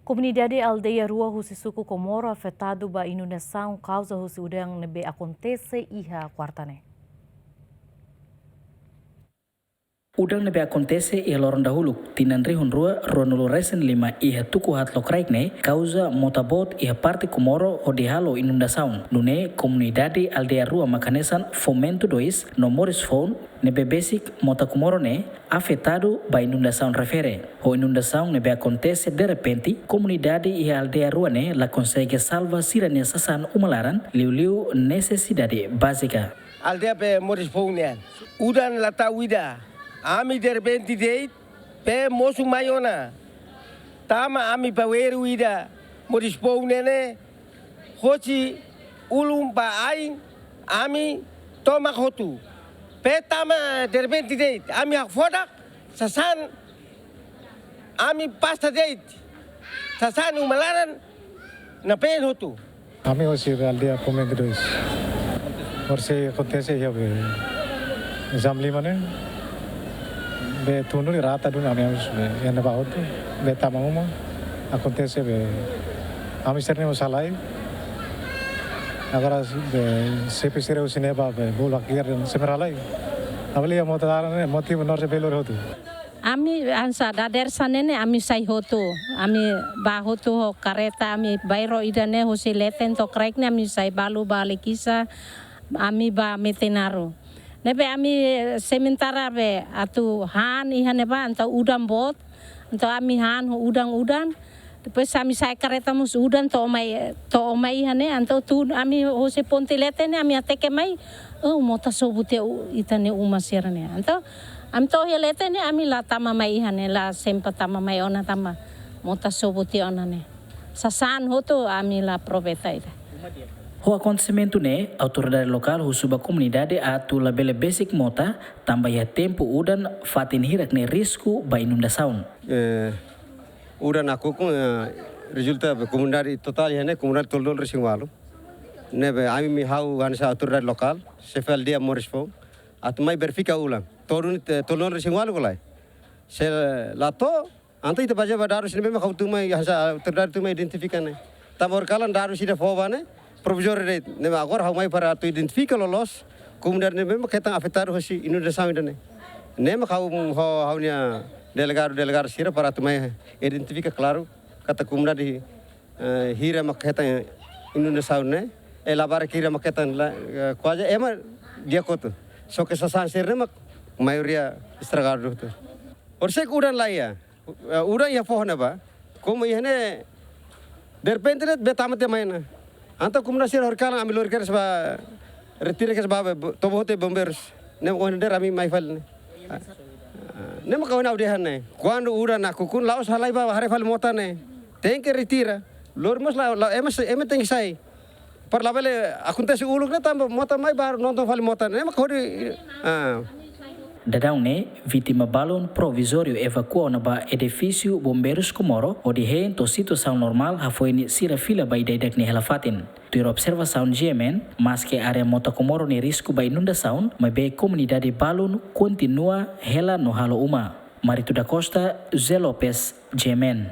Comunidade Aldeia Rua Husi Suku Comoro afetado ba inundação causa husi udang nebe acontece iha quartane. Udang nebe acontece e lorong dahulu tinan rihun rua ronulu resen lima iha tuku hat lokraikne causa motabot iha parte Comoro o de halo inundação. Nune comunidade Aldeia Rua Makanesan Fomento 2 no Morris Phone nebe basic mota Comoro ne afetado ba inundação refere. O inundação nebe acontece de repente comunidade iha Aldeia Rua ne la consegue salva sirania sasan umalaran liu necessidade básica. Aldeia pe Morris Phone udan lata wida ami derbenti deit pe mosu mayona tama ami paweru ida modispo nene hoci ulum pa ain ami toma hotu pe tama derbenti deit ami hak fodak sasan ami pasta deit sasan umalaran na pen hotu ami hoci aldea Fomento 2 forse acontece ya be exame mana be tuno ni rata dun ami yang naba hotu be tamamo acontece be ami serne usalai agora se pisere o cinema be bola kier semeralai avali ya motaran motivo norte belor hotu ami ansa dader sanene ami sai hotu ami ba hotu ho kareta ami bairo idane ho sileten to kraikne ami sai balu balikisa ami ba metenaru nebe ami sementara be atu han ihane ba anta udang bot anta ami han udang depois ami sai kareta mus udang to mai ihane anta tu ami ho se pontilete ne ami ateke mai mota sobute itane umasirane anta am to helete ne ami la tama mai ihane la sempa tama mai ona tama mota sobute ona ne sasan hoto ami la proveta ida. O acontecimento ne, autoridade local husuba comunidade atu labele basic mota tambah ya tempo udan fatin hirak ne risco ba inundação. Udan aku resulta comunidade total ya ne comunidade tolol resingwalu. Ne be ami mi hau gansa autoridade local sefal dia morispo atu mai berfika ulang. Torun tolol resingwalu kolai. Se lato anta ita baja daru sini memang kau tu mai gansa autoridade tu mai identifikan ne. Tamor kalan daru sini fova ne. Provisor rei ne agora hau mai para tu identifica lolos comunidade ne mesmo que estão afetados hoje inundação ainda ne ma hau nia delegado sira para tu mai identifica claro kata comunidade hira mak estão inundação ne elabar kira mak estão quase ema dia koto so que sasan sir ne mak maioria estragado tu orse udan lá ya udan ya pohna ba como ihne derpente betamate mai na anta comunidade horkalang ami lor keres ba retire kes ba tobote bombeiros nem ko der ami mai fal nem ko na udehan ne quando ura na kukun laos halai ba hare fal mota ne tem que retira lor mos la emas tem que sai par la vele acontece uluk ne tam mota mai bar non fal mota nem ko Dadão ne, vítima balão provisório evacuou na ba edifício Bombeiros Comoro, onde em to situação normal ha foi ni sira fila ba idaidak ni helafatin. Tur observação GMN, mas que área mota Comoro ni risco ba inundação, mas be comunidade balão continua hela no halo uma. Marito da Costa, Zé Lopes, GMN.